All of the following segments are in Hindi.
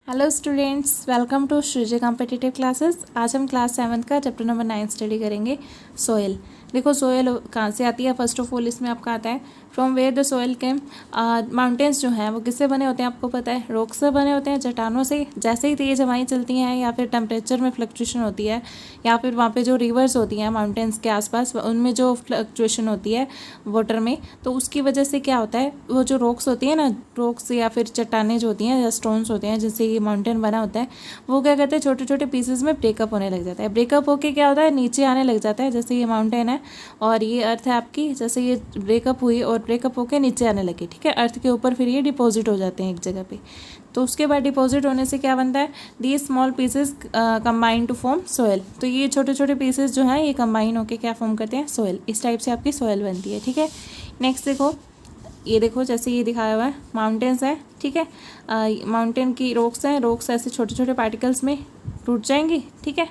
Hello students, welcome to Shrijay competitive classes. आज हम क्लास 7 का चैप्टर नंबर 9 स्टडी करेंगे, सोयल। देखो सोयल कहाँ से आती है। फर्स्ट ऑफ ऑल इसमें आपका आता है from where the soil came. Mountains जो हैं वो किससे बने होते हैं आपको पता है, रॉक से बने होते हैं, चट्टानों से। जैसे ही तेज़ हवाएं चलती हैं या फिर टेम्परेचर में फ्लक्चुएशन होती है या फिर वहाँ पे जो रिवर्स होती हैं माउंटेन्स के आसपास, उनमें जो फ्लक्चुएशन होती है वाटर में, तो उसकी वजह से क्या होता है, वो जो रॉक्स होती हैं ना, रॉक्स या फिर चट्टानें जो होती हैं या स्टोन्स होते हैं जिससे ये माउंटेन बना होता है, वो क्या कहते हैं छोटे छोटे पीसेस में ब्रेकअप होने लग जाता है। ब्रेकअप होके क्या होता है, नीचे आने लग जाता है। जैसे ये माउंटेन है और ये अर्थ है आपकी, जैसे ये ब्रेकअप हुई और ब्रेकअप होके नीचे आने लगी, ठीक है, अर्थ के ऊपर फिर ये डिपॉजिट हो जाते हैं एक जगह पे। तो उसके बाद डिपॉजिट होने से क्या बनता है, the small pieces combine to form soil. तो ये छोटे छोटे पीसेस जो हैं ये कंबाइन होके क्या फॉर्म करते हैं, सोयल। इस टाइप से आपकी सोयल बनती है, ठीक है। नेक्स्ट देखो, ये देखो जैसे ये दिखाया हुआ है माउंटेन्स है, ठीक है। माउंटेन की रॉक्स हैं, रॉक्स ऐसे छोटे छोटे पार्टिकल्स में टूट जाएंगी, ठीक है।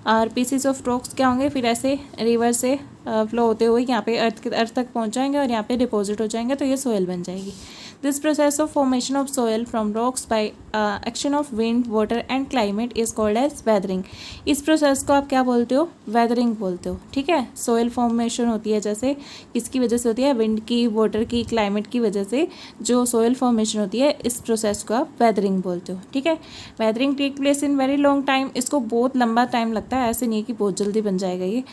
और पीसेस ऑफ रॉक्स क्या होंगे, फिर ऐसे रिवर से फ्लो होते हुए यहाँ पे अर्थ तक पहुँच जाएंगे और यहाँ पे डिपॉजिट हो जाएंगे, तो ये सोयल बन जाएगी। This process of formation of soil from rocks by action of wind, water and climate is called as weathering. इस प्रोसेस को आप क्या बोलते हो, वेदरिंग बोलते हो, ठीक है। सोयल फॉर्मेशन होती है जैसे किसकी वजह से होती है, विंड की, वाटर की, क्लाइमेट की वजह से जो सोयल फॉर्मेशन होती है, इस प्रोसेस को आप वेदरिंग बोलते हो, ठीक है। Weathering take place in very long time. इसको बहुत लंबा टाइम लगता है, ऐसे नहीं कि बहुत जल्दी बन जाएगा ये।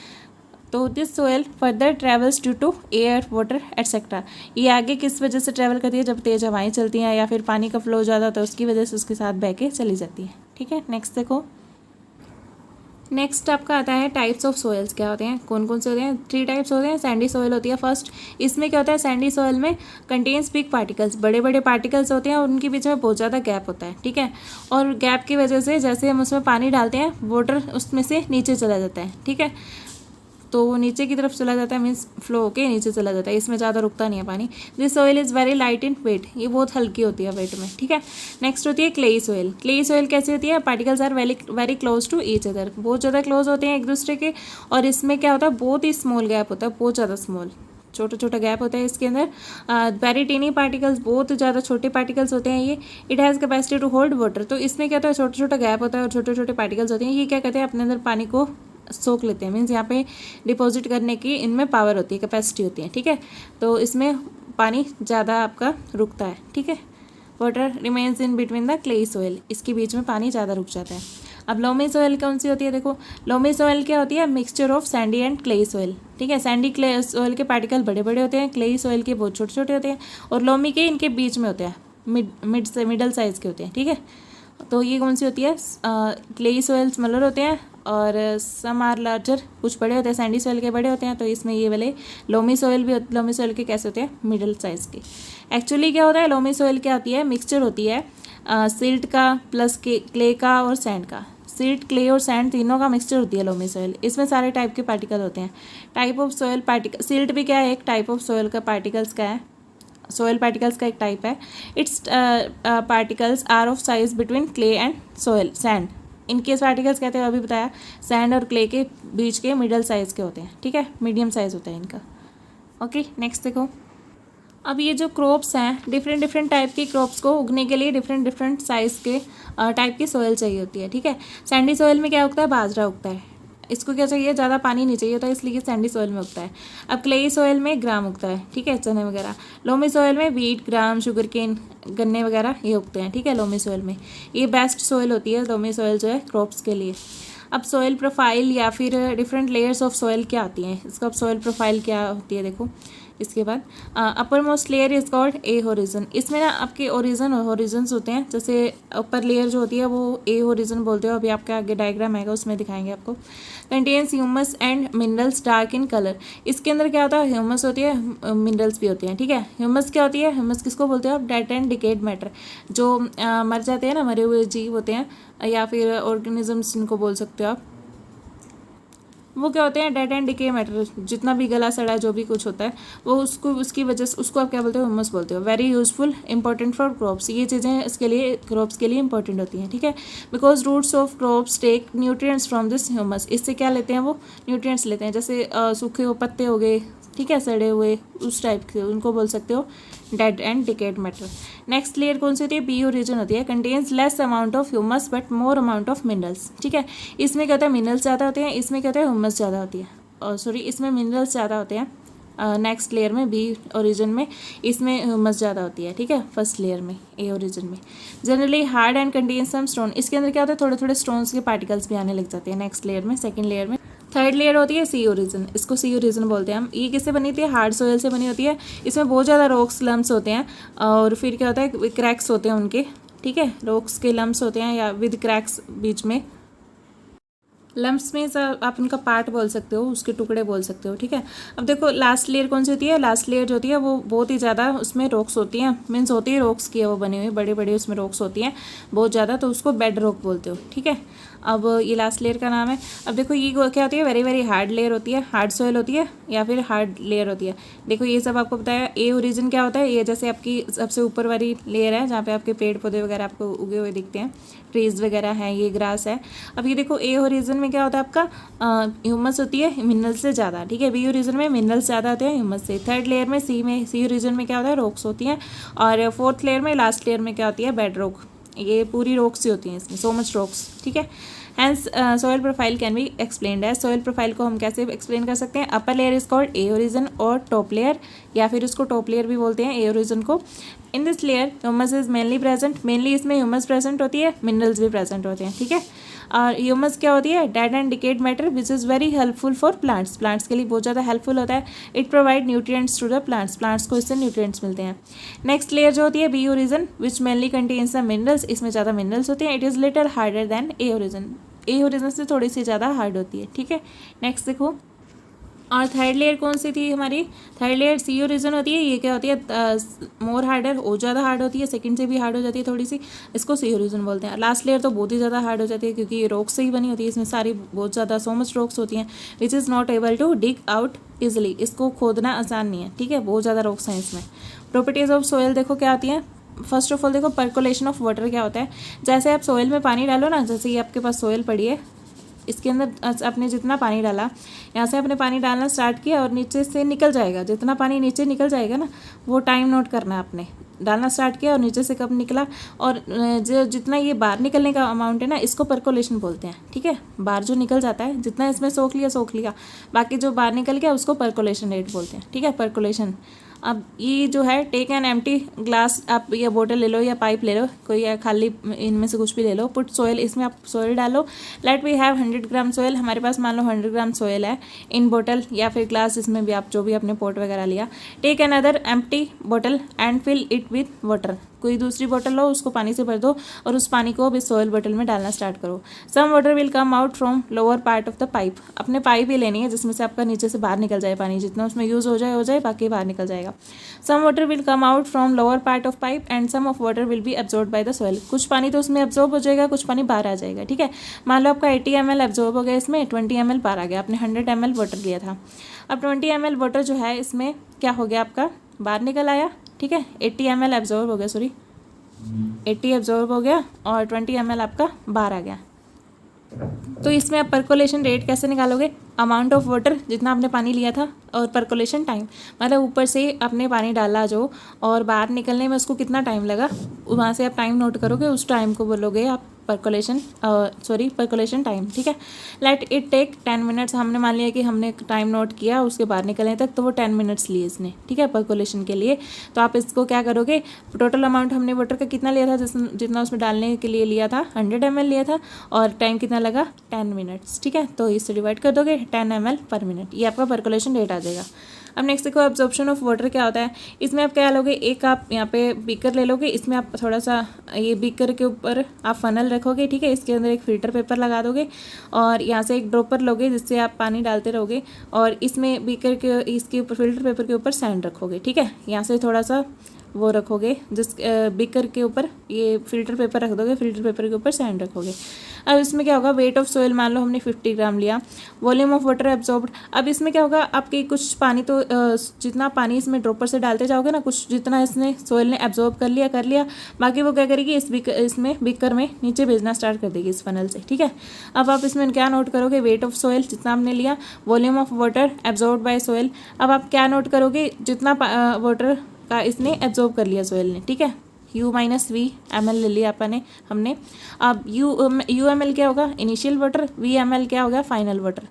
तो this soil further travels due to air, water etcetera. ये आगे किस वजह से ट्रेवल करती है, जब तेज़ हवाएं चलती हैं या फिर पानी का फ्लो ज़्यादा होता है उसकी वजह से उसके साथ बह के चली जाती है, ठीक है। नेक्स्ट देखो, नेक्स्ट आपका आता है टाइप्स ऑफ सोयल्स क्या होते हैं, कौन कौन से होते हैं। 3 टाइप्स होते हैं। सैंडी सोयल होती है फर्स्ट। इसमें क्या होता है, सैंडी सोयल में कंटेन्स बिग पार्टिकल्स, बड़े बड़े पार्टिकल्स होते हैं और उनके बीच में बहुत ज़्यादा गैप होता है, ठीक है। और गैप की वजह से जैसे हम उसमें पानी डालते हैं, वाटर उसमें से नीचे चला जाता है, ठीक है। तो वो नीचे की तरफ चला जाता है, मीन्स फ्लो होके नीचे चला जाता है, इसमें ज़्यादा रुकता नहीं है पानी। This soil is very light in weight. ये बहुत हल्की होती है वेट में, ठीक है। नेक्स्ट होती है क्लेई सोयल। क्लेई सोयल कैसी होती है, particles are very close to each other, बहुत ज़्यादा क्लोज होते हैं एक दूसरे के। और इसमें क्या होता है, बहुत ही स्मॉल गैप होता है, बहुत ज़्यादा स्मॉल, छोटा छोटा गैप होता है इसके अंदर। वेरी टीनी पार्टिकल्स, बहुत ज़्यादा छोटे पार्टिकल्स होते हैं ये। It has capacity to hold water. तो इसमें क्या होता है, छोटा छोटा गैप होता है और छोटे छोटे पार्टिकल्स होते हैं, ये क्या कहते हैं, अपने अंदर पानी को सोख लेते हैं, मीन्स यहाँ पे डिपॉजिट करने की इनमें पावर होती है, कैपेसिटी होती है, ठीक है। तो इसमें पानी ज़्यादा आपका रुकता है, ठीक है। Water remains in between the clayey soil, इसके बीच में पानी ज़्यादा रुक जाता है। अब लोमी सोयल कौन सी होती है, देखो लोमी सोयल क्या होती है, mixture of sandy and clayey soil, ठीक है। सैंडी क्ले सोयल के पार्टिकल बड़े बड़े होते हैं, क्लेई सोयल के बहुत छोटे छोटे होते हैं, और लोमी के इनके बीच में होते हैं, मिडल साइज़ के होते हैं, ठीक है। तो ये कौन सी होती है, क्लेई सोयल स्मॉलर होते हैं और सम आर लार्जर, कुछ बड़े होते हैं, सैंडी सोयल के बड़े होते हैं। तो इसमें ये वाले लोमी सोयल भी, लोमी सोयल के कैसे होते हैं, मिडिल साइज़ के। एक्चुअली क्या होता है, लोमी सोयल क्या होती है, मिक्सचर होती है सिल्ट का प्लस क्ले का और सैंड का। सिल्ट, क्ले और सैंड तीनों का मिक्सचर होती है लोमी सोयल। इसमें सारे टाइप के पार्टिकल होते हैं। Type of soil particle, silt भी क्या है, एक टाइप ऑफ सोयल का पार्टिकल्स का है, सोयल पार्टिकल्स का एक टाइप है। Its particles are of size between clay and soil sand. इनके पार्टिकल्स कहते हैं, अभी बताया, सैंड और क्ले के बीच के मिडल साइज़ के होते हैं, ठीक है, मीडियम साइज़ होता है इनका। ओके, नेक्स्ट देखो। अब ये जो क्रॉप्स हैं, डिफरेंट डिफरेंट टाइप की क्रॉप्स को उगने के लिए डिफरेंट डिफरेंट साइज़ के टाइप की सोयल चाहिए होती है, ठीक है। सैंडी सोयल में क्या उगता है, बाजरा उगता है। इसको क्या चाहिए, ज़्यादा पानी नहीं चाहिए होता है, इसलिए सैंडी सोयल में उगता है। अब क्लेई सोयल में ग्राम उगता है, ठीक है, चने वगैरह। लोमी सोयल में वीट, ग्राम, शुगर केन, गन्ने वगैरह ये उगते हैं, ठीक है, लोमी सोयल में। ये बेस्ट सोयल होती है लोमी सोयल जो है क्रॉप्स के लिए। अब सोयल प्रोफाइल या फिर डिफरेंट लेयर्स ऑफ सोयल क्या आती हैं, इसका अब सोयल प्रोफाइल क्या होती है, देखो। इसके बाद upper most layer is called A horizon. इसमें ना आपके होरिजन्स होते हैं, जैसे ऊपर लेयर जो होती है वो ए होरिजन बोलते हो। अभी आपके आगे डायग्राम आएगा, उसमें दिखाएंगे आपको। Contains humus and minerals dark in colour. इसके अंदर क्या होता है, ह्यूमस होती है, मिनरल्स भी होते हैं, ठीक है। ह्यूमस क्या होती है, ह्यूमस किसको बोलते हो आप, डेड एंड डिकेड मैटर। जो मर जाते हैं ना, मरे हुए जीव होते हैं या फिर ऑर्गेनिजम्स इनको बोल सकते हो आप, वो क्या होते हैं, डेड एंड डिके मैटर। जितना भी गला सड़ा जो भी कुछ होता है वो उसको, उसकी वजह से उसको आप क्या बोलते हो, ह्यूमस बोलते हो। Very useful, important for crops. ये चीज़ें इसके लिए, क्रॉप्स के लिए इंपॉर्टेंट होती हैं, ठीक है। Because roots of crops take nutrients from this humus. इससे क्या लेते हैं वो, न्यूट्रिएंट्स लेते हैं। जैसे सूखे हुए पत्ते हो गए, ठीक है, सड़े हुए उस टाइप के, उनको बोल सकते हो dead and decayed matter. Next layer कौन सी होती है, पीओ रीजन होती है, contains less amount of humus but more amount of minerals. ठीक है, इसमें क्या होता है, मिनरल्स ज़्यादा होते हैं, इसमें क्या होता है, ह्यूमस ज़्यादा होती है, और सॉरी इसमें मिनरल्स ज़्यादा होते हैं। नेक्स्ट लेयर में बी ओरिजिन में इसमें ह्यूमस ज़्यादा होती है। ठीक है, फर्स्ट लेयर में ए ओरिजिन में generally hard and contain some stone, इसके अंदर क्या होता है, थोड़े थोड़े स्टोन्स के पार्टिकल्स भी आने लग जाते हैं नेक्स्ट लेयर में, सेकंड लेयर में। थर्ड लेयर होती है सी ओरिजिन, इसको सी ओरिजिन बोलते हैं हम। ये किससे बनी होती है, हार्ड सोयल से बनी होती है। इसमें बहुत ज़्यादा रॉक्स लम्स होते हैं, और फिर क्या होता है, क्रैक्स होते हैं उनके। ठीक है, रॉक्स के लम्स होते हैं या विद क्रैक्स बीच में। लम्प्स में आप उनका पार्ट बोल सकते हो, उसके टुकड़े बोल सकते हो। ठीक है, अब देखो लास्ट लेयर कौन सी होती है, लास्ट लेयर जो होती है वो बहुत ही ज़्यादा उसमें रॉक्स होती हैं, मीन्स होती है रॉक्स की है वो बनी हुई, बड़े बड़े उसमें रॉक्स होती हैं बहुत ज़्यादा, तो उसको बेड रॉक बोलते हो। ठीक है, अब ये लास्ट लेयर का नाम है। अब देखो ये क्या होती है, वेरी वेरी हार्ड लेयर होती है, हार्ड सोयल होती है या फिर हार्ड लेयर होती है। देखो ये सब आपको बताया। ए ओरिजिन क्या होता है, ये जैसे आपकी सबसे ऊपर वाली लेयर है जहाँ पे आपके पेड़ पौधे वगैरह आपको उगे हुए दिखते हैं, ट्रीज वगैरह हैं, ये ग्रास है। अब ये देखो ए ओरिजिन में क्या होता है आपका, ह्यूमस होती है मिनरल्स से ज़्यादा। ठीक है, बी ओरिजिन में मिनरल्स ज़्यादा होते हैं ह्यूमस से। थर्ड लेयर में सी ओरिजिन में क्या होता है, रॉक्स होती हैं। और फोर्थ लेयर में लास्ट लेयर में क्या होती है, बेड रॉक। ये पूरी रॉक्स ही होती हैं इसमें, सो मच रॉक्स। ठीक है, hence soil profile can be explained है। सॉइल प्रोफाइल को हम कैसे एक्सप्लेन कर सकते हैं, upper layer is called A origin और टॉप लेयर, या फिर उसको टॉप लेयर भी बोलते हैं ए ओरिजिन को। In this layer humus is mainly present, mainly इसमें ह्यूमस प्रेजेंट होती है, मिनरल्स भी प्रेजेंट होते हैं। ठीक है, और ह्यूमस क्या होती है, dead and decayed matter which is very helpful for plants, plants के लिए बहुत ज़्यादा हेल्पफुल होता है। It provide nutrients to the plants, plants को इससे न्यूट्रिएंट्स मिलते हैं। नेक्स्ट लेयर जो होती है B origin which mainly contains the minerals, इसमें ज़्यादा मिनरल्स होते हैं। It is little harder than A origin, A origin से थोड़ी सी ज़्यादा हार्ड होती है। ठीक है, नेक्स्ट देखो, और थर्ड लेयर कौन सी थी हमारी, थर्ड लेयर सी ओरिजिन होती है। ये क्या होती है, मोर हार्डर, और ज़्यादा हार्ड होती है, सेकंड से भी हार्ड हो जाती है थोड़ी सी, इसको सी ओरिजिन बोलते हैं। लास्ट लेयर तो बहुत ही ज़्यादा हार्ड हो जाती है क्योंकि ये रॉक्स से ही बनी होती है, इसमें सारी बहुत ज़्यादा सो मच रॉक्स होती हैं which is not able to dig out easily, इसको खोदना आसान नहीं है। ठीक है, बहुत ज़्यादा रॉक्स हैं इसमें। प्रॉपर्टीज़ ऑफ सोयल देखो क्या आती हैं। फर्स्ट ऑफ ऑल देखो पर्कोलेशन ऑफ वाटर क्या होता है, जैसे आप सोयल में पानी डालो ना, जैसे ये आपके पास सोयल पड़ी है, इसके अंदर आपने जितना पानी डाला, यहाँ से आपने पानी डालना स्टार्ट किया और नीचे से निकल जाएगा, जितना पानी नीचे निकल जाएगा ना वो टाइम नोट करना है आपने। डालना स्टार्ट किया और नीचे से कब निकला, और जो जितना ये बाहर निकलने का अमाउंट है ना, इसको पर्कोलेशन बोलते हैं। ठीक है, बाहर जो निकल जाता है, जितना इसमें सोख लिया, बाकी जो बाहर निकल गया उसको पर्कोलेशन रेट बोलते हैं। ठीक है, पर्कोलेशन। अब ये जो है, टेक एन एम्प्टी ग्लास, आप या बोतल ले लो या पाइप ले लो, कोई या खाली इनमें से कुछ भी ले लो, पुट सोयल, इसमें आप सोयल डालो। Let we have 100 gram soil, हमारे पास मान लो 100 ग्राम सोयल है इन बोतल या फिर ग्लास, इसमें भी आप जो भी अपने पोट वगैरह लिया। टेक अनदर एम्प्टी बोतल and fill it with water, कोई दूसरी बोतल लो, उसको पानी से भर दो और उस पानी को भी सोयल बोतल में डालना स्टार्ट करो। Some water will come out from lower part of the pipe, अपने पाइप ही लेनी है जिसमें से आपका नीचे से बाहर निकल जाए पानी, जितना उसमें यूज़ हो जाए, बाकी बाहर निकल जाएगा। Some water will come out from lower part of pipe and some of water will be absorb by the soil, कुछ पानी तो उसमें एब्जॉर्ब हो जाएगा, कुछ पानी बाहर आ जाएगा। ठीक है, मान लो आपका 80 ml एब्जॉर्ब हो गया, इसमें 20 ml बाहर आ गया, आपने 100 ml वाटर लिया था। अब 20 ml वाटर जो है इसमें क्या हो गया, आपका बाहर निकल आया। ठीक है, 80 ml एब्जॉर्ब हो गया, सॉरी 80 एब्जॉर्ब हो गया और 20 ml आपका बाहर आ गया। तो इसमें आप पर्कोलेशन रेट कैसे निकालोगे, अमाउंट ऑफ वाटर जितना आपने पानी लिया था और पर्कोलेशन टाइम, मतलब ऊपर से आपने पानी डाला जो और बाहर निकलने में उसको कितना टाइम लगा, वहाँ से आप टाइम नोट करोगे, उस टाइम को बोलोगे आप पर्कोलेशन टाइम। ठीक है, लेट इट टेक 10 मिनट्स, हमने मान लिया कि हमने टाइम नोट किया उसके बाहर निकलने तक, तो वो 10 मिनट्स लिए इसने। ठीक है, पर्कोलेशन के लिए। तो आप इसको क्या करोगे, टोटल अमाउंट हमने वाटर का कितना लिया था, जितना उसमें डालने के लिए लिया था 100 ml लिया था, और टाइम कितना लगा 10 मिनट्स। ठीक है, तो इससे डिवाइड कर दोगे 10 ml पर मिनट, ये आपका पर्कोलेशन रेट आ जाएगा। अब नेक्स्ट देखो एब्जॉर्प्शन ऑफ वाटर क्या होता है, इसमें आप क्या लोगे, एक आप यहाँ पे बीकर ले लोगे, इसमें आप थोड़ा सा ये बीकर के ऊपर आप फनल रखोगे। ठीक है, इसके अंदर एक फिल्टर पेपर लगा दोगे और यहाँ से एक ड्रॉपर लोगे जिससे आप पानी डालते रहोगे, और इसमें बीकर के इसके ऊपर फिल्टर पेपर के ऊपर सैंड रखोगे। ठीक है, यहाँ से थोड़ा सा वो रखोगे जिस बीकर के ऊपर ये फिल्टर पेपर रख दोगे, फिल्टर पेपर के ऊपर सैंड रखोगे। अब इसमें क्या होगा, वेट ऑफ सोयल मान लो हमने 50 ग्राम लिया, वॉल्यूम ऑफ वाटर एब्जॉर्ब्ड। अब इसमें क्या होगा, आपके कुछ पानी तो जितना पानी इसमें ड्रॉपर से डालते जाओगे ना, कुछ जितना इसने सोयल ने एब्जॉर्ब कर लिया, बाकी वो क्या करेगी, इसमें बीकर में नीचे भेजना स्टार्ट कर देगी इस फनल से, ठीक है। अब आप इसमें क्या नोट करोगे, वेट ऑफ सोयल जितना हमने लिया, volume of water absorbed bye soil. अब आप क्या नोट करोगे, जितना वाटर का इसने एब्जॉर्ब कर लिया सोयल ने, ठीक है। U minus V M L ले लिया हमने। अब यू एम एल क्या होगा, initial water, V M L क्या होगा, फाइनल वाटर,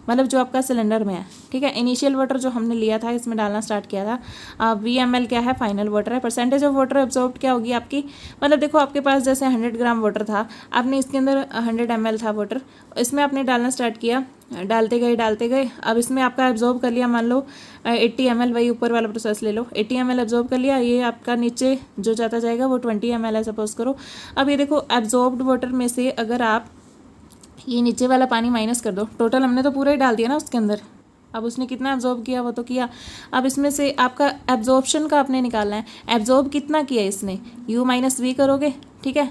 मतलब जो आपका सिलेंडर में है, ठीक है। इनिशियल वाटर जो हमने लिया था, इसमें डालना स्टार्ट किया था। वी एम एल क्या है, फाइनल वाटर है। परसेंटेज ऑफ वाटर एब्जॉर्ब्ड क्या होगी आपकी, मतलब देखो आपके पास जैसे 100 ग्राम वाटर था, आपने इसके अंदर 100 ml था वाटर, इसमें आपने डालना स्टार्ट किया, डालते गए। अब इसमें आपका एब्जॉर्ब कर लिया, मान लो 80 ml, वही ऊपर वाला प्रोसेस ले लो, 80 ml एब्जॉर्ब कर लिया, ये आपका नीचे जो जाता जाएगा वो 20 ml है सपोज करो। अब ये देखो एब्जॉर्ब्ड वाटर में से अगर आप ये नीचे वाला पानी माइनस कर दो, टोटल हमने तो पूरा ही डाल दिया ना उसके अंदर, अब उसने कितना एब्जॉर्ब किया वो तो किया। अब इसमें से आपका एब्जॉर्प्शन का आपने निकालना है, एब्जॉर्ब कितना किया इसने, U माइनस वी करोगे, ठीक है।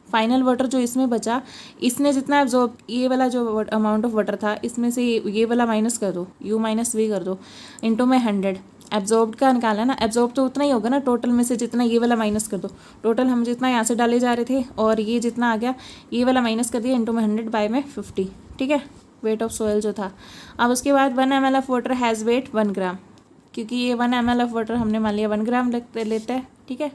फाइनल वाटर जो इसमें बचा, इसने जितना एब्जॉर्ब, ये वाला जो अमाउंट ऑफ वाटर था इसमें से ये वाला माइनस कर दो, U माइनस वी कर दो, इंटू में 100 एब्जॉर्ब्ड का निकालना है ना, एब्जॉर्ब तो उतना ही होगा ना टोटल में से, जितना ये वाला माइनस कर दो, टोटल हम जितना यहाँ से डाले जा रहे थे और ये जितना आ गया, ये वाला माइनस कर दिया, इंटू में 100 बाय में 50, ठीक है, वेट ऑफ सोयल जो था। अब उसके बाद 1 ml of water has wait 1 ग्राम, क्योंकि ये 1 ml ऑफ वाटर हमने मान लिया 1 ग्राम लेता है, ठीक है,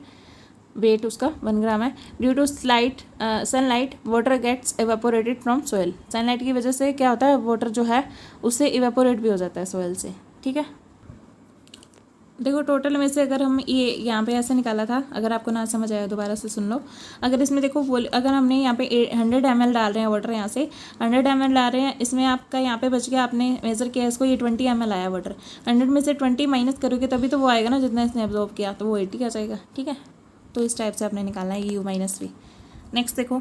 वेट उसका 1 ग्राम है। Due to sunlight water gets evaporated from soil, sunlight की वजह से क्या होता है, वाटर जो है उससे इवेपोरेट भी हो जाता है सोयल से, ठीक है। देखो टोटल में से अगर हम ये यहाँ पे ऐसे निकाला था, अगर आपको ना समझ आया दोबारा से सुन लो। अगर इसमें देखो अगर हमने यहाँ पे 100 ml डाल रहे हैं वाटर, यहाँ से 100 ml डाल रहे हैं, इसमें आपका यहाँ पे बच गया, आपने मेज़र किया इसको, ये 20 ml आया वाटर, 100 में से 20 माइनस करोगे तभी तो वो आएगा ना, जितना इसने एब्जॉर्ब किया, तो वो 80 आ जाएगा, ठीक है। तो इस टाइप से आपने निकालना है U माइनस वी। नेक्स्ट देखो,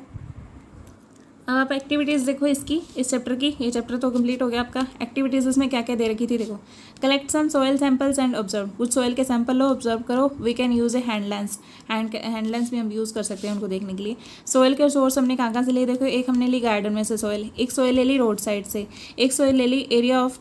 अब आप एक्टिविटीज़ देखो इसकी, इस चैप्टर की, ये चैप्टर तो कंप्लीट हो गया आपका। एक्टिविटीज़ इसमें क्या क्या दे रखी थी देखो, collect some soil samples and observe, कुछ सोयल के सैंपल लो, ऑब्जर्व करो। We can use a hand lens भी हम यूज़ कर सकते हैं उनको देखने के लिए। सोयल के सोर्स हमने कहाँ से लिए देखो, एक हमने ली गार्डन में से सोयल, एक सोयल ले ली रोड साइड से, एक सोयल ले ली एरिया ऑफ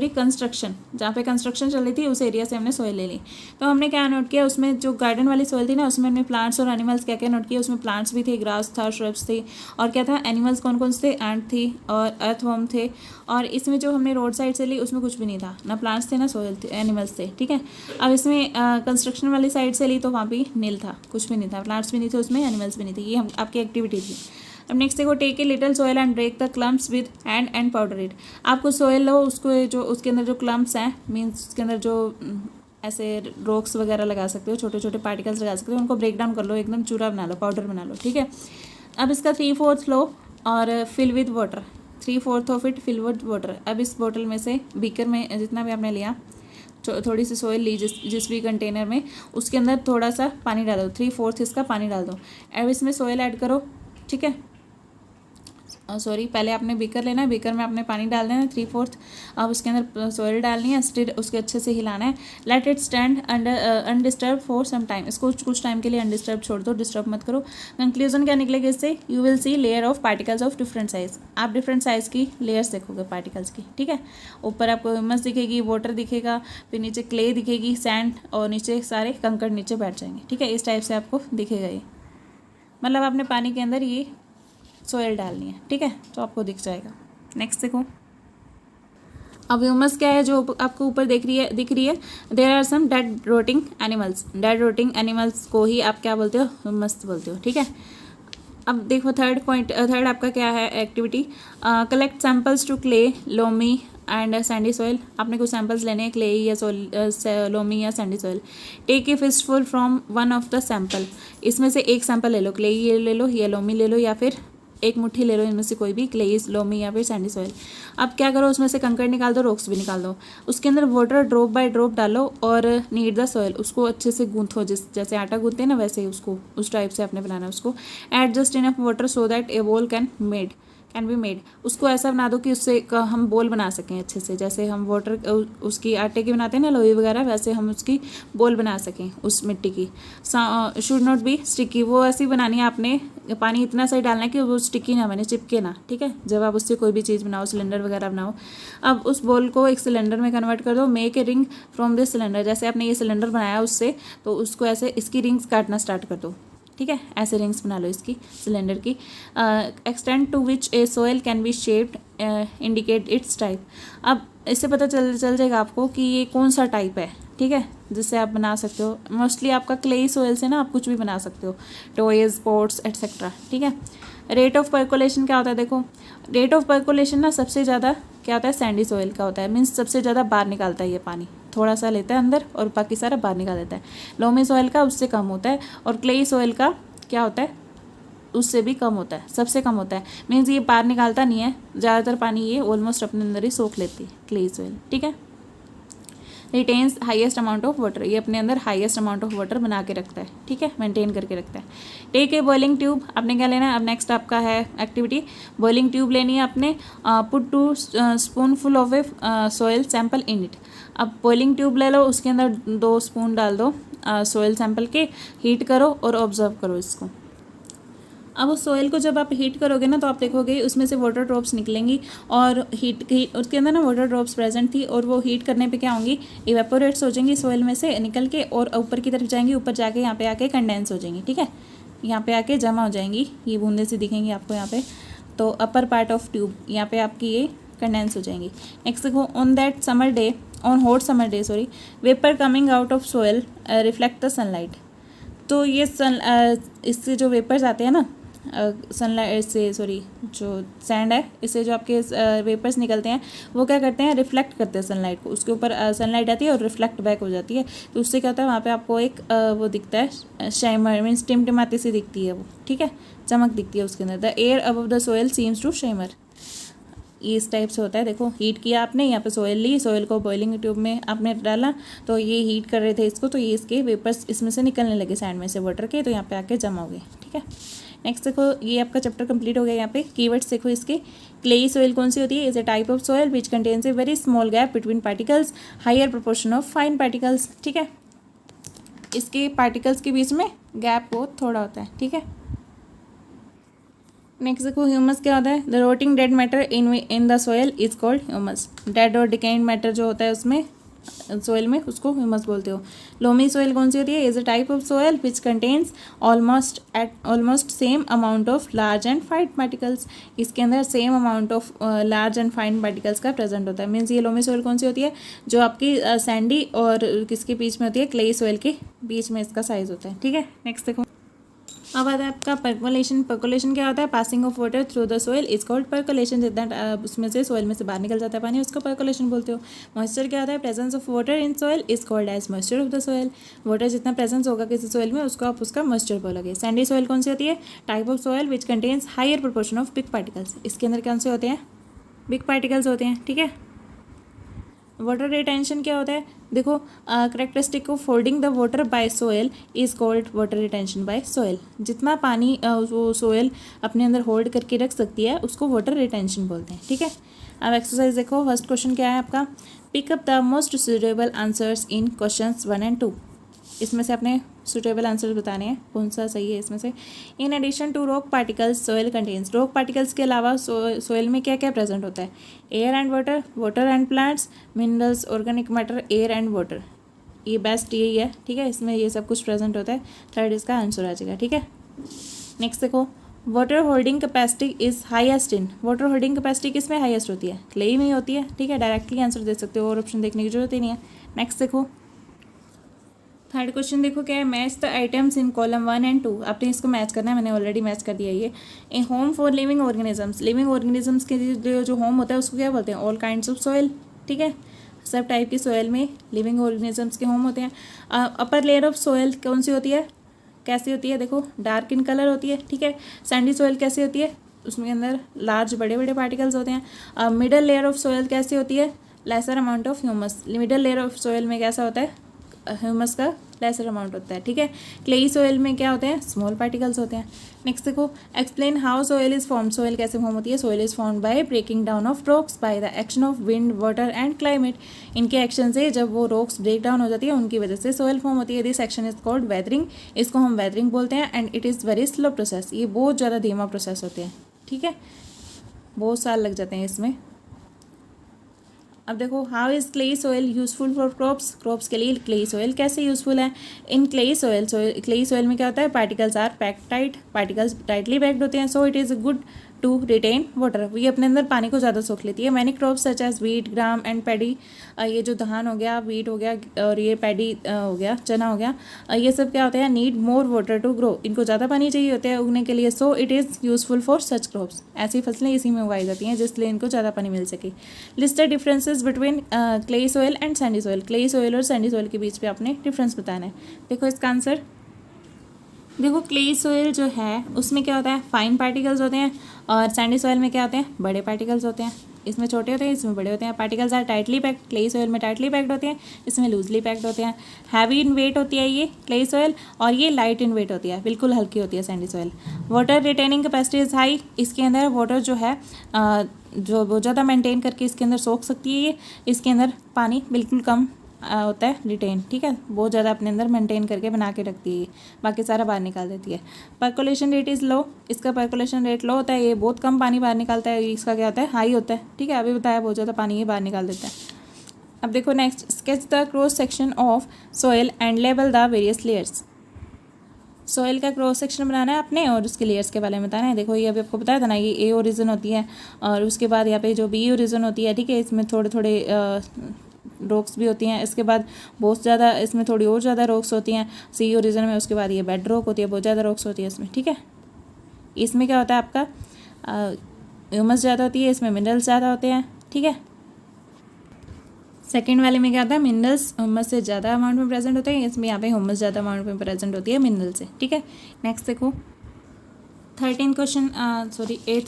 कंस्ट्रक्शन, जहाँ पे कंस्ट्रक्शन चल रही थी उस एरिया से हमने सोयल ले ली। तो हमने क्या नोट किया, उसमें जो गार्डन वाली सोयल थी ना, उसमें हमने प्लांट्स और एनिमल्स क्या क्या नोट किया, उसमें प्लांट्स भी थे, ग्रास था, श्रब्स थे, और क्या था, एनिमल्स कौन कौन से थे, एंट थी और अर्थवॉर्म थे। और इसमें जो हमने रोड साइड से ली उसमें कुछ भी नहीं था, ना प्लांट्स थे ना सोयल थे, एनिमल्स थे, ठीक है। अब इसमें कंस्ट्रक्शन वाली साइड से ली तो वहाँ भी नील था, कुछ भी नहीं था, प्लांट्स भी नहीं थे उसमें, एनिमल्स भी नहीं थे। ये हम आपकी एक्टिविटी थी। अब नेक्स्ट देखो, take a little soil and break the clumps with hand and powder it. आपको सोयल लो, उसको जो उसके अंदर जो क्लम्प्स हैं, मीन्स उसके अंदर जो ऐसे रॉक्स वगैरह लगा सकते हो, छोटे छोटे पार्टिकल्स लगा सकते हो, उनको ब्रेक डाउन कर लो, एकदम चूरा बना लो, पाउडर बना लो, ठीक है। अब इसका 3/4 लो और fill with water, 3/4 of it fill with water. अब इस बोतल में से, बीकर में जितना भी आपने लिया, थोड़ी सी सोयल ली जिस भी कंटेनर में, उसके अंदर थोड़ा सा पानी डाल दो, 3/4 इसका पानी डाल दो। अब इसमें सोयल ऐड करो, ठीक है, सॉरी, पहले आपने बीकर लेना है, बीकर में आपने पानी डाल देना है 3/4, अब उसके अंदर सोयल डालनी है, स्टिर उसके अच्छे से हिलाना है। Let it stand undisturb for some time, इसको कुछ टाइम के लिए अनडिस्टर्ब छोड़ दो, डिस्टर्ब मत करो। कंक्लूजन क्या निकलेगा इससे, you will see layer of particles of different size, आप डिफरेंट साइज़ की लेयर्स देखोगे पार्टिकल्स की, ठीक है। ऊपर आपको ह्यूमस दिखेगी, वाटर दिखेगा, फिर नीचे क्ले दिखेगी, सैंड, और नीचे सारे कंकड़ नीचे बैठ जाएंगे, ठीक है। इस टाइप से आपको दिखेगा ये, मतलब आपने पानी के अंदर ये सोयल डालनी है, ठीक है, तो आपको दिख जाएगा। नेक्स्ट देखो, अब ह्यूमस क्या है जो आपको ऊपर दिख रही है, there are some dead rotting animals, dead rotting animals को ही आप क्या बोलते हो, ह्यूमस बोलते हो, ठीक है। अब देखो थर्ड आपका क्या है activity, collect samples to clay, loamy and sandy soil. आपने कुछ सैंपल्स लेने हैं, क्ले या लोमी या sandy soil. Take a fistful from one of the sample, इसमें से एक सैंपल ले लो, क्ले ये ले लो या लोमी ले लो, या फिर एक मुट्ठी ले लो, इनमें से कोई भी, क्लेइस, लोमी या फिर सैंडी सॉइल। अब क्या करो, उसमें से कंकड़ निकाल दो, रॉक्स भी निकाल दो, उसके अंदर वाटर ड्रॉप बाय ड्रॉप डालो और नीड द सॉइल, उसको अच्छे से गूंथो, जैसे आटा गूंथते हैं ना वैसे ही उसको उस टाइप से आपने बनाना है उसको। Add just enough water so that a ball can made, can be made, उसको ऐसा बना दो कि उससे हम बोल बना सकें अच्छे से, जैसे हम वाटर उसकी आटे की बनाते हैं ना लोई वगैरह, वैसे हम उसकी बोल बना सकें उस मिट्टी की। शुड नॉट बी स्टिकी, वो ऐसी बनानी है आपने, पानी इतना सही डालना है कि वो स्टिकी ना बने, चिपके ना, ठीक है, जब आप उससे कोई भी चीज़ बनाओ, सिलेंडर वगैरह बनाओ। अब उस बोल को एक सिलेंडर में कन्वर्ट कर दो। Make a ring from this cylinder, जैसे आपने ये सिलेंडर बनाया उससे, तो उसको ऐसे इसकी रिंग्स काटना स्टार्ट कर दो, ठीक है, ऐसे रिंग्स बना लो इसकी सिलेंडर की। Extend to which a soil can be shaped indicate its type, अब इससे पता चल जाएगा आपको कि ये कौन सा टाइप है, ठीक है, जिससे आप बना सकते हो। मोस्टली आपका क्ले सोयल से ना आप कुछ भी बना सकते हो, टॉयज, पॉट्स एट्सेट्रा, ठीक है। रेट ऑफ पर्कोलेशन क्या होता है, देखो रेट ऑफ पर्कोलेशन ना सबसे ज़्यादा क्या होता है, सैंडी सोयल का होता है, मीन्स सबसे ज़्यादा बाहर निकालता है ये पानी, थोड़ा सा लेता है अंदर और बाकी सारा बाहर निकाल देता है। लोमी सोयल का उससे कम होता है, और क्लेई सोयल का क्या होता है, उससे भी कम होता है, सबसे कम होता है, मीन्स ये बाहर निकालता नहीं है, ज़्यादातर पानी ये ऑलमोस्ट अपने अंदर ही सोख लेती है क्लेई सोयल, ठीक है। Retains highest amount of water, ये अपने अंदर हाईएस्ट अमाउंट ऑफ वाटर बना के रखता है, ठीक है, मेंटेन करके रखता है। टेक ए बॉइलिंग ट्यूब, आपने क्या लेना है, अब नेक्स्ट आपका है एक्टिविटी, बॉइलिंग ट्यूब लेनी है आपने। Put 2 spoonful of A soil sample in it, अब बॉइलिंग ट्यूब ले लो, उसके अंदर 2 स्पून डाल दो सॉइल सैंपल के, हीट करो और ऑब्जर्व करो इसको। अब उस सोयल को जब आप हीट करोगे ना, तो आप देखोगे उसमें से वाटर ड्रॉप्स निकलेंगी, और हीट उसके अंदर ना वाटर ड्रॉप्स प्रेजेंट थी, और वो हीट करने पे क्या होंगी, इवेपोरेट्स हो जाएंगी सोयल में से निकल के, और ऊपर की तरफ जाएंगी, ऊपर जाके यहाँ पे आके कंडेंस हो जाएंगी, ठीक है, यहाँ पे आके जमा हो जाएंगी, ये बूंदे से दिखेंगी आपको यहाँ पे, तो अपर पार्ट ऑफ ट्यूब यहाँ पे आपकी ये कंडेंस हो जाएंगी। नेक्स्ट देखो, on that summer day, on hot summer day sorry, vapour coming out of soil reflect the sunlight, तो ये इससे जो वेपर्स आते हैं ना सनलाइट से, सॉरी जो सैंड है, इससे जो आपके वेपर्स निकलते हैं वो क्या करते हैं, रिफ्लेक्ट करते हैं सनलाइट को, उसके ऊपर सनलाइट आती है और रिफ्लेक्ट बैक हो जाती है, तो उससे क्या होता है, वहाँ पे आपको एक वो दिखता है शाइमर, मीन्स टिमटिमाती सी दिखती है वो, ठीक है, चमक दिखती है उसके अंदर। The air above the soil seems to shimmer, ये इस टाइप से होता है। देखो हीट किया आपने, यहाँ पे सोयल ली, सोयल को बॉइलिंग ट्यूब में आपने डाला, तो ये हीट कर रहे थे इसको, तो ये इसके वेपर्स इसमें से निकलने लगे सैंड में से वाटर के, तो यहाँ पे आके जमा हो गए, ठीक है। नेक्स्ट देखो, ये आपका चैप्टर कंप्लीट हो गया। यहाँ पे कीवर्ड्स देखो इसके, क्लेई सोयल कौन सी होती है, is a type of soil which contains a very small gap between particles, higher proportion of fine particles, ठीक है, इसके पार्टिकल्स के बीच में गैप बहुत थोड़ा होता है, ठीक है। नेक्स्ट देखो, ह्यूमस क्या होता है, the rotting dead matter in the soil is called humus, dead और डिकेइंग मैटर जो होता है उसमें सोयल में, उसको ह्यूमस बोलते हो। लोमी सोयल कौन सी होती है, is a type of soil which contains almost same amount of large and fine particles, इसके अंदर same amount of large and fine particles का प्रेजेंट होता है। मीन्स ये लोमी सोयल कौन सी होती है, जो आपकी सैंडी और किसके बीच में होती है, क्लेई सोयल के बीच में इसका साइज होता है, ठीक है। नेक्स्ट देखो, अब आता है आपका पर्कोलेशन। पर्कोलेशन क्या होता है, passing of water through the soil is called percolation, जितना उसमें से सोयल में से बाहर निकल जाता है पानी, उसको पर्कोलेशन बोलते हो। मॉइस्चर क्या होता है, presence of water in soil is called as moisture of the soil, water जितना प्रेजेंस होगा किसी सोयल में उसको आप उसका मॉइस्चर बोलोगे। सैंडी सोयल कौन सी होती है, type of soil which contains higher proportion of big particles, इसके अंदर कौन से होते हैं, बिग पार्टिकल्स होते हैं, ठीक है। वाटर रिटेंशन क्या होता है, देखो characteristic of holding the water by soil is called water retention by soil, जितना पानी वो सोयल अपने अंदर होल्ड करके रख सकती है उसको वाटर रिटेंशन बोलते हैं, ठीक है। अब एक्सरसाइज देखो, फर्स्ट क्वेश्चन क्या है आपका, pick up the most suitable answers in questions 1 and 2, इसमें से अपने सुटेबल आंसर्स बताने हैं, कौन सा सही है इसमें से। In addition to rock particles soil contains, rock particles के अलावा सोयल में क्या क्या प्रेजेंट होता है, air and water, water and plants, minerals, organic matter, air and water, ये बेस्ट यही है, ठीक है, इसमें ये सब कुछ प्रेजेंट होता है, थर्ड इसका आंसर आ जाएगा, ठीक है। नेक्स्ट देखो, water holding capacity is highest in, water holding capacity किस में हाईएस्ट होती है, क्लेई में ही होती है, ठीक है, डायरेक्टली आंसर दे सकते हो और ऑप्शन देखने की जरूरत ही नहीं है। नेक्स्ट देखो, थर्ड क्वेश्चन देखो क्या है, match the items in column 1 and 2, आपने इसको मैच करना है, मैंने ऑलरेडी मैच कर दिया ये। A home for living organisms, living organisms के लिए जो होम होता है उसको क्या बोलते हैं, ऑल काइंड्स ऑफ सॉइल, ठीक है, सब टाइप की सॉइल में लिविंग ऑर्गेनिजम्स के होम होते हैं। अपर लेयर ऑफ सॉइल कौन सी होती है, कैसी होती है, देखो डार्क इन कलर होती है, ठीक है। सैंडी सॉइल कैसी होती है, उसमें अंदर लार्ज बड़े बड़े पार्टिकल्स होते हैं। मिडल लेयर ऑफ सॉइल कैसी होती है, lesser amount of humus, middle layer of soil में कैसा होता है, ह्यूमस का लेसर अमाउंट होता है, ठीक है। क्लेई सोयल में क्या होते हैं, स्मॉल पार्टिकल्स होते हैं। नेक्स्ट देखो, explain how soil is form, soil कैसे फॉर्म होती है। Soil is form by breaking down of rocks by the action of wind, water and climate. इनके एक्शन से जब वो रॉक्स ब्रेक डाउन हो जाती है उनकी वजह से सोयल फॉर्म होती है। This action is called weathering, इसको हम वेदरिंग बोलते हैं। And it is very slow process, ये बहुत ज़्यादा धीमा प्रोसेस होते हैं, ठीक है, बहुत साल लग जाते हैं इसमें। अब देखो, how is clay soil useful for crops, crops के लिए क्लेई सोयल कैसे यूजफुल है। इन क्लेई सोयल में क्या होता है, particles are packed tight, particles tightly packed होते हैं। So it is good to retain water, ये अपने अंदर पानी को ज़्यादा सोख लेती है। Many crops such as wheat, gram and paddy, ये जो धान हो गया, वीट हो गया और ये पैडी हो गया, चना हो गया, ये सब क्या होते हैं, need more water to grow, इनको ज़्यादा पानी चाहिए होता है उगने के लिए। So it is useful for such crops, ऐसी फसलें इसी में उगाई जाती हैं जिसलिए इनको ज़्यादा पानी मिल सके। List the differences between clay soil and sandy soil, clay soil और सैंडी सोयल के बीच में आपने डिफरेंस बताना है। देखो इसका आंसर, देखो क्लेई सोयल जो है उसमें क्या होता है, फाइन पार्टिकल्स होते हैं, और सैंडी सोयल में क्या होते हैं, बड़े पार्टिकल्स होते हैं। इसमें छोटे होते हैं, इसमें बड़े होते हैं। Particles are tightly packed, clay soil में टाइटली पैक्ड होते हैं, इसमें लूजली पैक्ड होते हैं। हैवी इन वेट होती है ये क्लेई सोयल, और ये लाइट इन वेट होती है, बिल्कुल हल्की होती है Sandy soil. Water retaining capacity is high, इसके अंदर वाटर जो है जो बहुत ज़्यादा मेंटेन करके इसके अंदर सोख सकती है ये, इसके अंदर पानी बिल्कुल कम होता है रिटेन, ठीक है, बहुत ज़्यादा अपने अंदर मेंटेन करके बना के रखती है, बाकी सारा बाहर निकाल देती है। पर्कोलेशन रेट इज़ लो, इसका पर्कोलेशन रेट लो होता है, ये बहुत कम पानी बाहर निकालता है, इसका क्या होता है, हाई होता है, ठीक है, अभी बताया बहुत ज़्यादा पानी ये बाहर निकाल देता है। अब देखो next, sketch the cross section of soil and label the various layers. Soil का क्रॉस सेक्शन बनाना है आपने और उसके लेयर्स के बारे में बताना है। देखो ये अभी आपको बताया था ना, ये ए ओरिजिन होती है और उसके बाद यहाँ पे जो बी ओरिजिन होती है, ठीक है, इसमें थोड़े थोड़े रॉक्स भी होती हैं, इसके बाद बहुत ज़्यादा इसमें थोड़ी और ज़्यादा रॉक्स होती हैं सी ओरिजिन में, उसके बाद ये बेड रॉक होती है, बहुत ज़्यादा रॉक्स होती है इसमें, ठीक है। इसमें क्या होता है आपका, ह्यूमस ज़्यादा होती है, इसमें मिनरल्स ज़्यादा होते हैं, ठीक है। सेकंड वाले में क्या होता है, मिनरल्स ह्यूमस से ज़्यादा अमाउंट में प्रेजेंट होते हैं, इसमें यहाँ पे ह्यूमस ज़्यादा अमाउंट में प्रेजेंट होती है मिनरल से, ठीक है। नेक्स्ट देखो 8th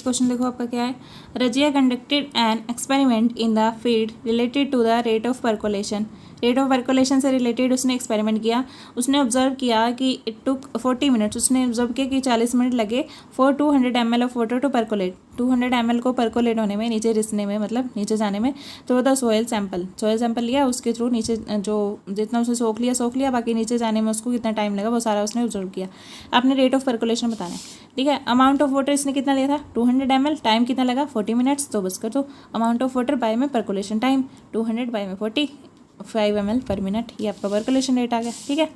क्वेश्चन देखो आपका क्या है। Razia conducted an experiment in the field related to the rate of percolation, rate of percolation से रिलेटेड उसने एक्सपेरिमेंट किया। उसने ऑब्जर्व किया कि इट टुक 40 मिनट्स, उसने ऑब्जर्व किया कि 40 मिनट लगे for 200 ml of water to percolate, 200 ml को पर्कोलेट होने में, नीचे रिसने में, मतलब नीचे जाने में। तो द सोयल सैंपल लिया, उसके थ्रू नीचे जो जितना उसने सोख लिया, बाकी नीचे जाने में उसको कितना टाइम लगा वो सारा उसने ऑब्जर्व किया। आपने रेट ऑफ पर्कोलेशन बताना है, ठीक है। अमाउंट ऑफ वाटर इसने कितना लिया था, 200 ml, टाइम कितना लगा 40 मिनट्स, तो बस कर दो अमाउंट ऑफ वाटर बाय में पर्कोलेशन टाइम, 200 बाय में 40, 5 ml पर मिनट, ये आपका पर्कोलेशन रेट आ गया, ठीक है।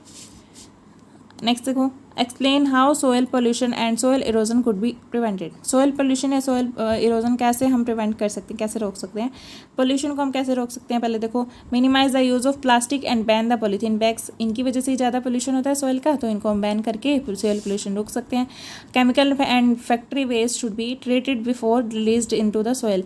नेक्स्ट देखो, explain how soil pollution and soil erosion could be prevented. Soil pollution या सोयल इरोजन कैसे हम प्रिवेंट कर सकते हैं, कैसे रोक सकते हैं। पोल्यूशन को हम कैसे रोक सकते हैं, पहले देखो, minimize the use of plastic and ban the polythene bags, इनकी वजह से ही ज़्यादा पोल्यूशन होता है सोयल का, तो इनको हम बैन करके सोयल पोल्यूशन रोक सकते हैं। Chemical and factory waste should be treated before released into the soil,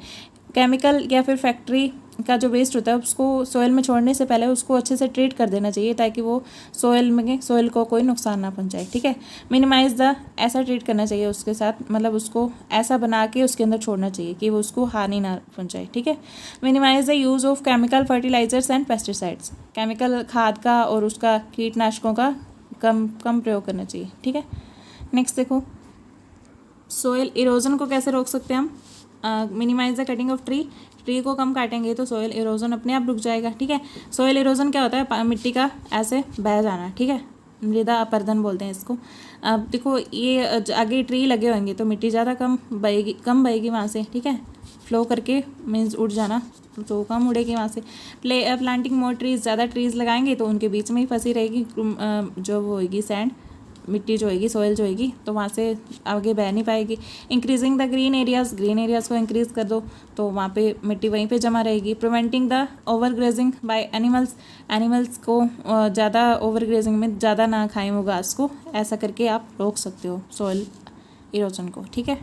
chemical या फिर फैक्ट्री का जो वेस्ट होता है उसको सोयल में छोड़ने से पहले उसको अच्छे से ट्रीट कर देना चाहिए ताकि वो सोयल को कोई नुकसान ना पहुंचाए, ठीक है। मिनिमाइज द, ऐसा ट्रीट करना चाहिए उसके साथ, मतलब उसको ऐसा बना के उसके अंदर छोड़ना चाहिए कि वो उसको हानि ना पहुंचाए, ठीक है। Minimize the use of chemical fertilizers and pesticides, chemical खाद का और उसका कीटनाशकों का कम प्रयोग करना चाहिए, ठीक है। नेक्स्ट देखो, सोयल इरोजन को कैसे रोक सकते हैं हम। Minimize the cutting of tree को कम काटेंगे तो सोयल इरोजन अपने आप रुक जाएगा, ठीक है। सोयल इरोजन क्या होता है, मिट्टी का ऐसे बह जाना, ठीक है, मृदा अपरदन बोलते हैं इसको। अब देखो ये आगे ट्री लगे होंगे तो मिट्टी ज़्यादा कम बहेगी वहाँ से, ठीक है, फ्लो करके मीन्स उड़ जाना, तो कम उड़ेगी वहाँ से। प्लांटिंग मोर ट्रीज, ज़्यादा ट्रीज लगाएंगे तो उनके बीच में ही फंसी रहेगी जो वो होगी सैंड, मिट्टी जो होगी, सोयल जो होगी, तो वहाँ से आगे बह नहीं पाएगी। इंक्रीजिंग द ग्रीन एरियाज़ को इंक्रीज़ कर दो तो वहाँ पे मिट्टी वहीं पे जमा रहेगी। Preventing the over grazing by animals को ज़्यादा ओवर ग्रेजिंग में ज़्यादा ना खाएं वो घास को, ऐसा करके आप रोक सकते हो सोयल इरोजन को, ठीक है।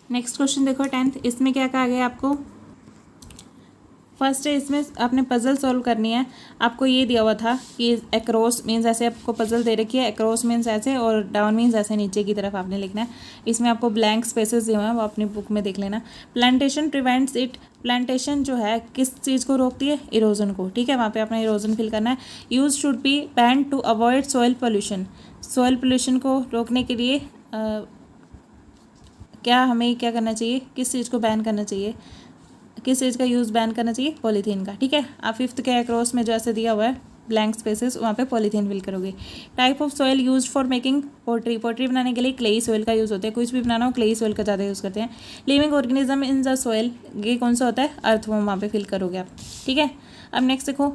नेक्स्ट क्वेश्चन देखो 10th, इसमें क्या कहा गया आपको, फर्स्ट है इसमें आपने पजल सॉल्व करनी है। आपको ये दिया हुआ था कि अक्रॉस मीन्स ऐसे आपको पजल दे रखी है, अक्रॉस मीन्स ऐसे और डाउन मीन्स ऐसे नीचे की तरफ आपने लिखना है। इसमें आपको ब्लैंक स्पेसेस दिए हुए हैं, वो अपनी बुक में देख लेना। प्लांटेशन प्रिवेंट्स इट, प्लांटेशन जो है किस चीज़ को रोकती है, इरोजन को, ठीक है, वहाँ पे अपना इरोजन फिल करना है। Use should be ban to avoid soil pollution, soil pollution को रोकने के लिए क्या हमें क्या करना चाहिए, किस चीज़ को बैन करना चाहिए, किस चीज़ का यूज़ बैन करना चाहिए, पॉलीथीन का, ठीक है। आप फिफ्थ के अक्रॉस में जो ऐसे दिया हुआ है ब्लैंक स्पेसेस, वहाँ पे पॉलीथीन फिल करोगे। Type of soil use for making pottery, pottery बनाने के लिए क्लेई सॉइल का यूज़ होता है, कुछ भी बनाना हो क्लेई सॉइल का ज़्यादा यूज़ करते हैं। Living organism in the soil, ये कौन सा होता है, अर्थवॉर्म, वहाँ पे फिल करोगे आप, ठीक है। अब नेक्स्ट देखो,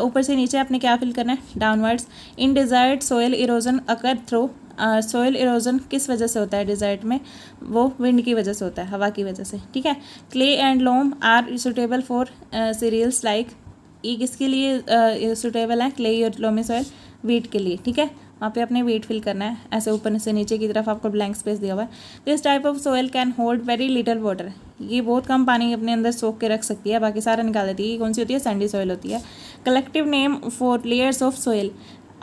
ऊपर से नीचे आपने क्या फिल करना है, डाउनवर्ड्स। इन डिजायर्ड सॉइल इरोजन अकर थ्रू, सॉइल इरोजन किस वजह से होता है डिज़र्ट में, वो विंड की वजह से होता है, हवा की वजह से, ठीक है। Clay and loam are suitable for cereals like, ये किसके लिए सुटेबल है, क्ले और लोमी सॉइल, वीट के लिए, ठीक है। वहाँ पे अपने वीट फिल करना है, ऐसे ऊपर से नीचे की तरफ आपको ब्लैंक स्पेस दिया हुआ है। This type of soil can hold very little water, ये बहुत कम पानी अपने अंदर सोख के रख सकती है, बाकी सारा निकाल देती है। ये कौन सी होती है, सैंडी सॉइल होती है। Collective name for layers of soil,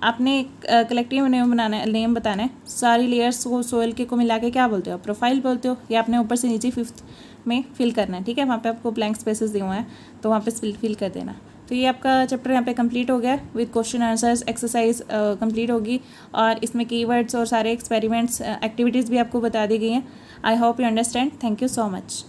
आपने कलेक्टिव नेम बनाना है, नेम बताना है सारी लेयर्स को सॉइल के को मिला के क्या बोलते हो, प्रोफाइल बोलते हो। ये आपने ऊपर से नीचे फिफ्थ में फिल करना है, ठीक है। वहाँ पे आपको ब्लैंक स्पेसेस दिए हुए हैं, तो वहाँ पे फिल कर देना। तो ये आपका चैप्टर यहाँ पे कंप्लीट हो गया with question answers, exercise complete होगी, और इसमें कीवर्ड्स और सारे एक्सपेरिमेंट्स एक्टिविटीज़ भी आपको बता दी गई हैं। I hope you understand. Thank you so much.